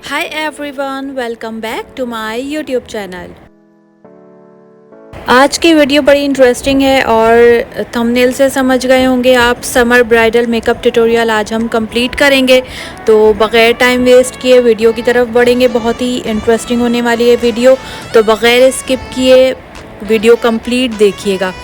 Hi everyone, welcome back to my YouTube channel. आज की video बड़ी इंटरेस्टिंग है और थंबनेल से समझ गए होंगे आप, समर ब्राइडल मेकअप ट्यूटोरियल आज हम कंप्लीट करेंगे। तो बग़ैर टाइम वेस्ट किए वीडियो की तरफ बढ़ेंगे। बहुत ही इंटरेस्टिंग होने वाली है वीडियो, तो बग़ैर स्किप किए वीडियो कंप्लीट देखिएगा।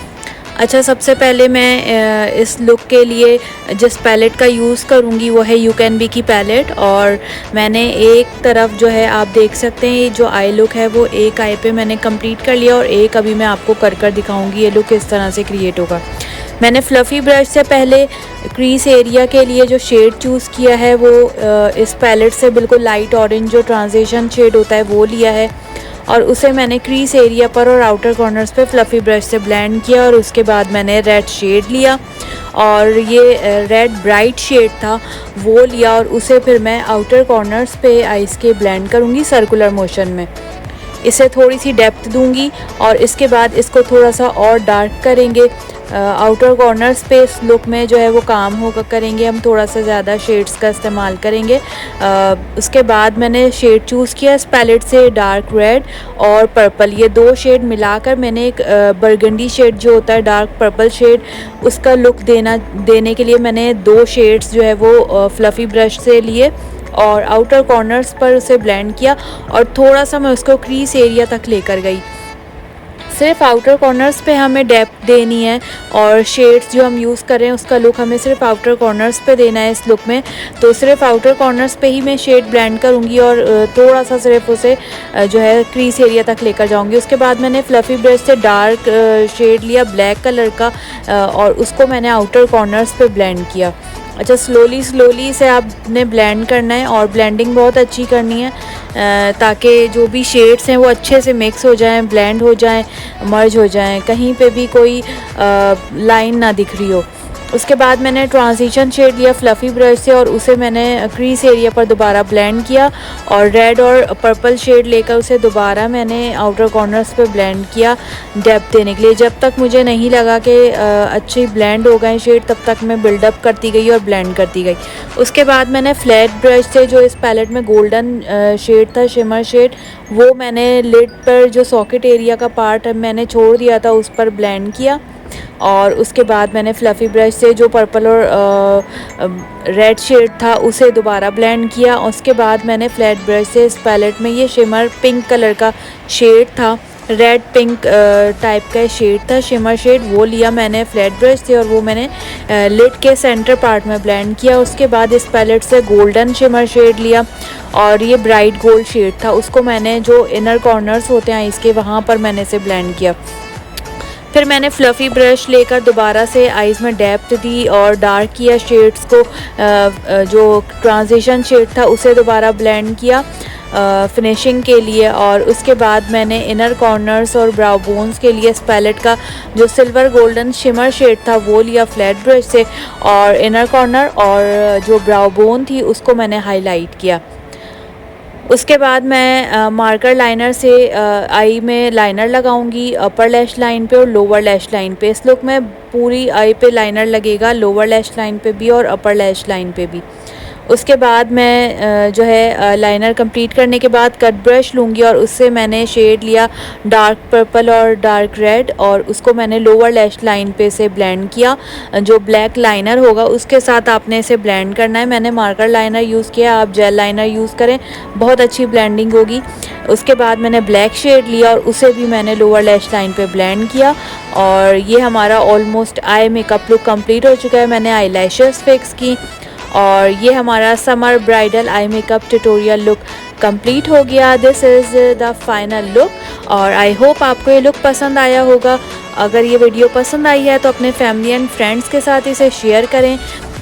अच्छा, सबसे पहले मैं इस लुक के लिए जिस पैलेट का यूज़ करूँगी वो है यू कैन बी की पैलेट। और मैंने एक तरफ जो है आप देख सकते हैं, जो आई लुक है वो एक आई पे मैंने कंप्लीट कर लिया और एक अभी मैं आपको कर दिखाऊंगी ये लुक किस तरह से क्रिएट होगा। मैंने फ्लफ़ी ब्रश से पहले क्रीज एरिया के लिए जो शेड चूज़ किया है वो इस पैलेट से बिल्कुल लाइट ऑरेंज जो ट्रांजिशन शेड होता है वो लिया है और उसे मैंने क्रीज एरिया पर और आउटर कॉर्नर्स पे फ्लफ़ी ब्रश से ब्लेंड किया। और उसके बाद मैंने रेड शेड लिया और ये रेड ब्राइट शेड था वो लिया और उसे फिर मैं आउटर कॉर्नर्स पे आइज़ के ब्लेंड करूँगी सर्कुलर मोशन में। इसे थोड़ी सी डेप्थ दूंगी और इसके बाद इसको थोड़ा सा और डार्क करेंगे। आउटर कॉर्नर्स पे इस लुक में जो है वो काम होगा करेंगे, हम थोड़ा सा ज़्यादा शेड्स का इस्तेमाल करेंगे। उसके बाद मैंने शेड चूज़ किया इस पैलेट से, डार्क रेड और पर्पल, ये दो शेड मिलाकर मैंने एक बरगंडी शेड जो होता है डार्क पर्पल शेड, उसका लुक देने के लिए मैंने दो शेड्स जो है वो फ्लफ़ी ब्रश से लिए और आउटर कॉर्नर्स पर उसे ब्लेंड किया और थोड़ा सा मैं उसको क्रीज एरिया तक लेकर गई। सिर्फ आउटर कॉर्नर्स पे हमें डेप्थ देनी है और शेड्स जो हम यूज़ कर रहे हैं उसका लुक हमें सिर्फ आउटर कॉर्नर्स पे देना है इस लुक में। तो सिर्फ आउटर कॉर्नर्स पे ही मैं शेड ब्लेंड करूँगी और थोड़ा सा सिर्फ उसे जो है क्रीज एरिया तक लेकर जाऊँगी। उसके बाद मैंने फ्लफ़ी ब्रश से डार्क शेड लिया ब्लैक कलर का और उसको मैंने आउटर कॉर्नर्स पे ब्लेंड किया। अच्छा, स्लोली इसे आपने ब्लेंड करना है और ब्लेंडिंग बहुत अच्छी करनी है ताकि जो भी शेड्स हैं वो अच्छे से मिक्स हो जाएं, ब्लेंड हो जाएं, मर्ज हो जाएं, कहीं पे भी कोई लाइन ना दिख रही हो। उसके बाद मैंने ट्रांजिशन शेड लिया फ्लफ़ी ब्रश से और उसे मैंने क्रीज एरिया पर दोबारा ब्लेंड किया और रेड और पर्पल शेड लेकर उसे दोबारा मैंने आउटर कॉर्नर्स पे ब्लेंड किया डेप्थ देने के लिए। जब तक मुझे नहीं लगा कि अच्छी ब्लेंड हो गए शेड तब तक मैं बिल्डअप करती गई और ब्लेंड करती गई। उसके बाद मैंने फ्लैट ब्रश से जो इस पैलेट में गोल्डन शेड था, शिमर शेड, वो मैंने लिड पर जो सॉकेट एरिया का पार्ट मैंने छोड़ दिया था उस पर ब्लेंड किया और उसके बाद मैंने फ्लफ़ी ब्रश से जो पर्पल और रेड शेड था उसे दोबारा ब्लेंड किया। उसके बाद मैंने फ्लैट ब्रश से इस पैलेट में ये शिमर पिंक कलर का शेड था, रेड पिंक टाइप का शेड था शिमर शेड, वो लिया मैंने फ्लैट ब्रश से और वो मैंने लिड के सेंटर पार्ट में ब्लेंड किया। उसके बाद इस पैलेट से गोल्डन शिमर शेड लिया और ये ब्राइट गोल्ड शेड था, उसको मैंने जो इनर कॉर्नर्स होते हैं इसके वहाँ पर मैंने इसे ब्लेंड किया। फिर मैंने फ्लफ़ी ब्रश लेकर दोबारा से आइज़ में डेप्थ दी और डार्क किया शेड्स को, जो ट्रांजिशन शेड था उसे दोबारा ब्लेंड किया फिनिशिंग के लिए। और उसके बाद मैंने इनर कॉर्नर्स और ब्राउ बोन्स के लिए इस पैलेट का जो सिल्वर गोल्डन शिमर शेड था वो लिया फ्लैट ब्रश से और इनर कॉर्नर और जो ब्राउ बोन थी उसको मैंने हाईलाइट किया। उसके बाद मैं मार्कर लाइनर से आई में लाइनर लगाऊंगी अपर लैश लाइन पे और लोअर लैश लाइन पे। इस लुक में पूरी आई पे लाइनर लगेगा, लोअर लैश लाइन पे भी और अपर लैश लाइन पे भी। उसके बाद मैं जो है लाइनर कंप्लीट करने के बाद कट ब्रश लूँगी और उससे मैंने शेड लिया डार्क पर्पल और डार्क रेड और उसको मैंने लोअर लैश लाइन पे से ब्लेंड किया। जो ब्लैक लाइनर होगा उसके साथ आपने इसे ब्लेंड करना है। मैंने मार्कर लाइनर यूज़ किया, आप जेल लाइनर यूज़ करें, बहुत अच्छी ब्लेंडिंग होगी। उसके बाद मैंने ब्लैक शेड लिया और उसे भी मैंने लोअर लैश लाइन पे ब्लेंड किया और ये हमारा almost eye makeup look complete हो चुका है। मैंने आई लैशेस फिक्स की और ये हमारा summer bridal eye makeup tutorial look complete हो गया। This is the final look और आई होप आपको ये लुक पसंद आया होगा। अगर ये वीडियो पसंद आई है तो अपने फैमिली एंड फ्रेंड्स के साथ इसे शेयर करें।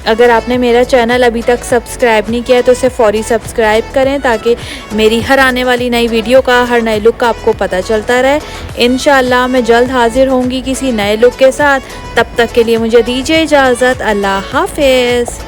अगर आपने मेरा चैनल अभी तक सब्सक्राइब नहीं किया है तो इसे फौरी सब्सक्राइब करें ताकि मेरी हर आने वाली नई वीडियो का, हर नए लुक का आपको पता चलता रहे। इंशाल्लाह मैं जल्द हाजिर होंगी किसी नए लुक के साथ। तब तक के लिए मुझे दीजिए इजाज़त। अल्लाह हाफिज़।